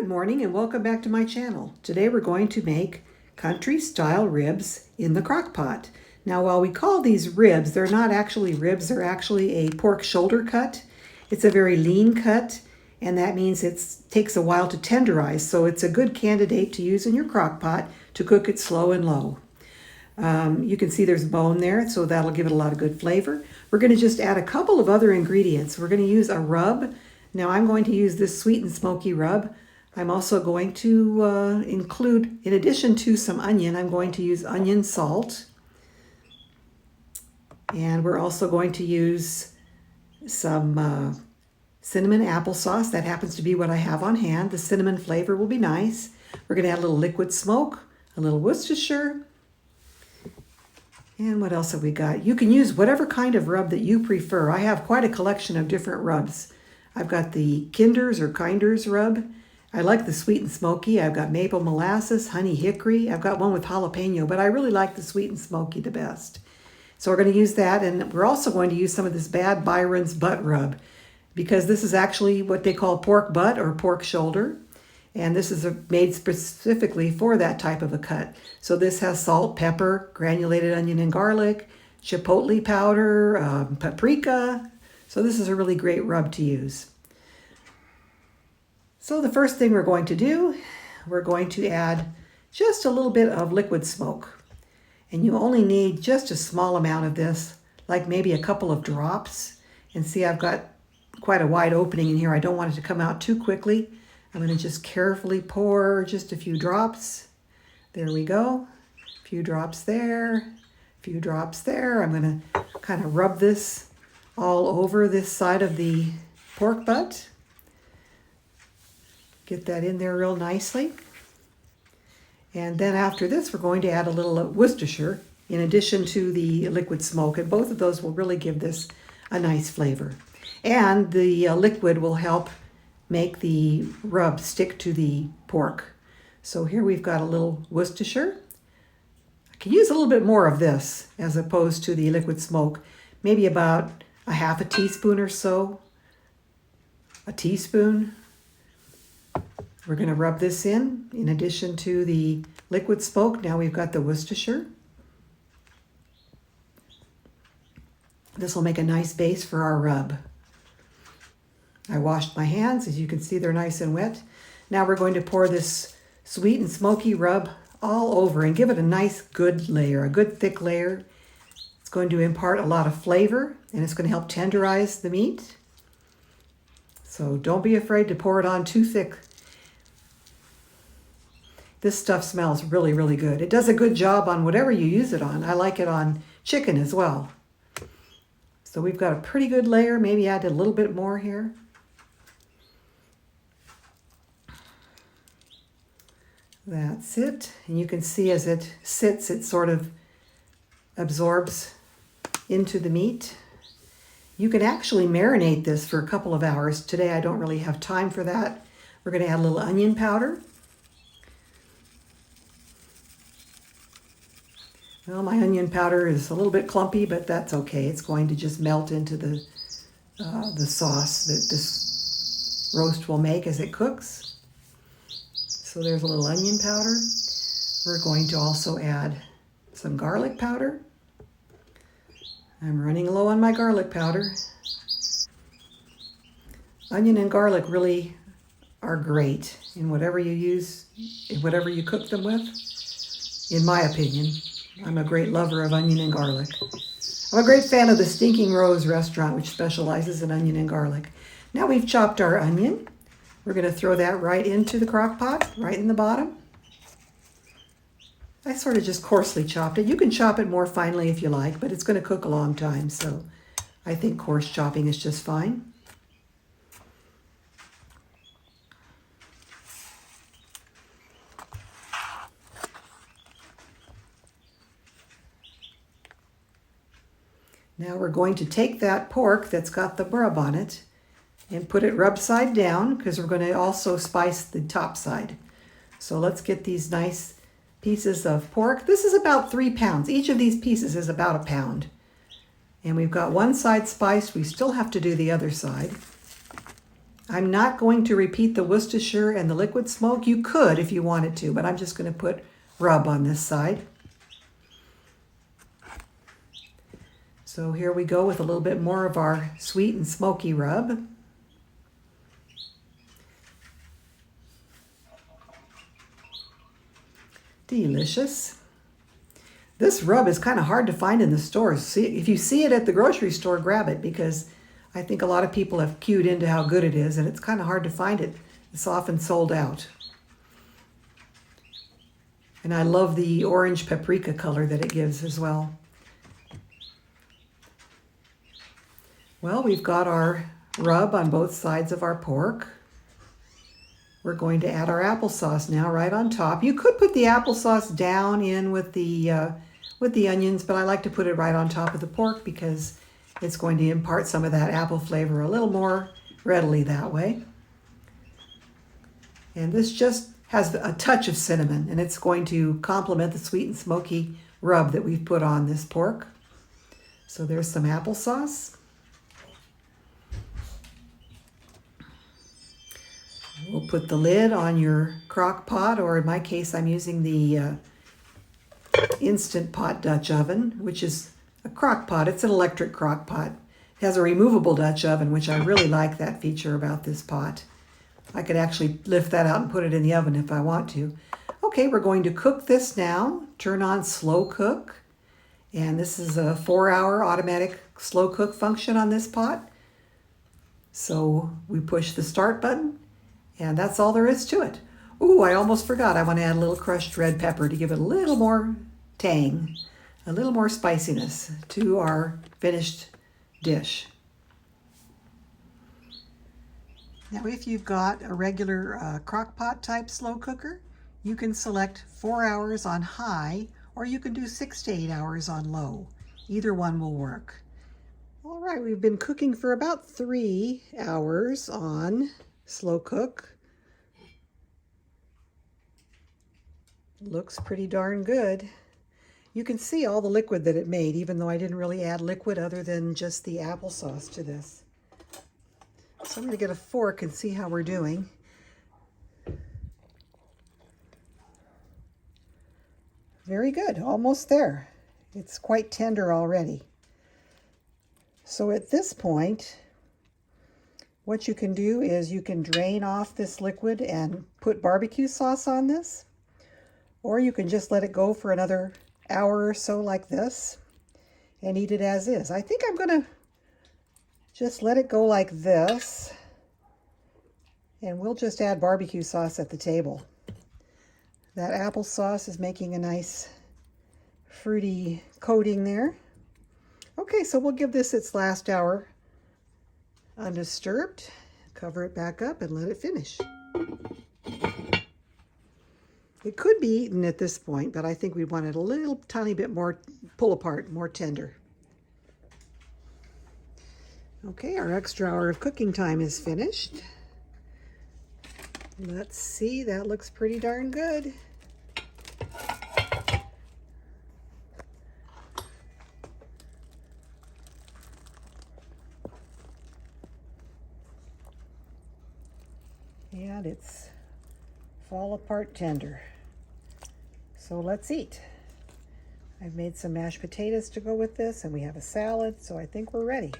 Good morning and welcome back to my channel. Today we're going to make country style ribs in the crock pot. Now while we call these ribs, they're not actually ribs, they're actually a pork shoulder cut. It's a very lean cut and that means it takes a while to tenderize, so it's a good candidate to use in your crock pot to cook it slow and low. You can see there's bone there, so that'll give it a lot of good flavor. We're going to just add a couple of other ingredients. We're going to use a rub. Now I'm going to use this sweet and smoky rub. I'm also going to include, in addition to some onion, I'm going to use onion salt. And we're also going to use some cinnamon applesauce. That happens to be what I have on hand. The cinnamon flavor will be nice. We're going to add a little liquid smoke, a little Worcestershire. And what else have we got? You can use whatever kind of rub that you prefer. I have quite a collection of different rubs. I've got the Kinder's or Kinder's rub. I like the sweet and smoky. I've got maple molasses, honey hickory. I've got one with jalapeno, but I really like the sweet and smoky the best. So we're going to use that, and we're also going to use some of this Bad Byron's butt rub because this is actually what they call pork butt or pork shoulder, and this is made specifically for that type of a cut. So this has salt, pepper, granulated onion and garlic, chipotle powder, paprika. So this is a really great rub to use. So the first thing we're going to do, we're going to add just a little bit of liquid smoke. And you only need just a small amount of this, like maybe a couple of drops. And see, I've got quite a wide opening in here. I don't want it to come out too quickly. I'm going to just carefully pour just a few drops. There we go. A few drops there, a few drops there. I'm going to kind of rub this all over this side of the pork butt. Get that in there real nicely. And then after this, we're going to add a little Worcestershire in addition to the liquid smoke. And both of those will really give this a nice flavor. And the liquid will help make the rub stick to the pork. So here we've got a little Worcestershire. I can use a little bit more of this as opposed to the liquid smoke. Maybe about a half a teaspoon or so. A teaspoon. We're going to rub this in addition to the liquid smoke. Now we've got the Worcestershire. This will make a nice base for our rub. I washed my hands. As you can see, they're nice and wet. Now we're going to pour this sweet and smoky rub all over and give it a nice good layer, a good thick layer. It's going to impart a lot of flavor and it's going to help tenderize the meat. So don't be afraid to pour it on too thick. This stuff smells really, really good. It does a good job on whatever you use it on. I like it on chicken as well. So we've got a pretty good layer. Maybe add a little bit more here. That's it. And you can see as it sits, it sort of absorbs into the meat. You can actually marinate this for a couple of hours. Today I don't really have time for that. We're going to add a little onion powder. Well, my onion powder is a little bit clumpy, but that's okay. It's going to just melt into the sauce that this roast will make as it cooks. So there's a little onion powder. We're going to also add some garlic powder. I'm running low on my garlic powder. Onion and garlic really are great in whatever you use, in whatever you cook them with, in my opinion. I'm a great lover of onion and garlic. I'm a great fan of the Stinking Rose restaurant, which specializes in onion and garlic. Now we've chopped our onion. We're going to throw that right into the crock pot, right in the bottom. I sort of just coarsely chopped it. You can chop it more finely if you like, but it's going to cook a long time, so I think coarse chopping is just fine. Now we're going to take that pork that's got the rub on it and put it rub side down because we're going to also spice the top side. So let's get these nice pieces of pork. This is about 3 pounds. Each of these pieces is about a pound. And we've got one side spiced. We still have to do the other side. I'm not going to repeat the Worcestershire and the liquid smoke. You could if you wanted to, but I'm just going to put rub on this side. So here we go with a little bit more of our sweet and smoky rub. Delicious. This rub is kind of hard to find in the stores. See, if you see it at the grocery store, grab it, because I think a lot of people have cued into how good it is, and it's kind of hard to find it. It's often sold out. And I love the orange paprika color that it gives as well. Well, we've got our rub on both sides of our pork. We're going to add our applesauce now right on top. You could put the applesauce down in with the onions, but I like to put it right on top of the pork because it's going to impart some of that apple flavor a little more readily that way. And this just has a touch of cinnamon, and it's going to complement the sweet and smoky rub that we've put on this pork. So there's some applesauce. We'll put the lid on your crock pot, or in my case, I'm using the Instant Pot Dutch oven, which is a crock pot. It's an electric crock pot. It has a removable Dutch oven, which I really like that feature about this pot. I could actually lift that out and put it in the oven if I want to. Okay, we're going to cook this now. Turn on slow cook. And this is a 4-hour automatic slow cook function on this pot. So we push the start button, and that's all there is to it. Ooh, I almost forgot. I want to add a little crushed red pepper to give it a little more tang, a little more spiciness to our finished dish. Now, if you've got a regular crock pot type slow cooker, you can select 4 hours on high, or you can do 6 to 8 hours on low. Either one will work. All right, we've been cooking for about 3 hours on slow cook. Looks pretty darn good. You can see all the liquid that it made, even though I didn't really add liquid other than just the applesauce to this. So I'm going to get a fork and see how we're doing. Very good, almost there. It's quite tender already. So at this point, what you can do is you can drain off this liquid and put barbecue sauce on this, or you can just let it go for another hour or so like this and eat it as is. I think I'm going to just let it go like this, and we'll just add barbecue sauce at the table. That applesauce is making a nice fruity coating there. Okay, so we'll give this its last hour undisturbed. Cover it back up and let it finish. It could be eaten at this point, but I think we want it a little tiny bit more pull apart, more tender. Okay, our extra hour of cooking time is finished. Let's see, that looks pretty darn good. And it's fall apart tender. So let's eat. I've made some mashed potatoes to go with this, and we have a salad, so I think we're ready.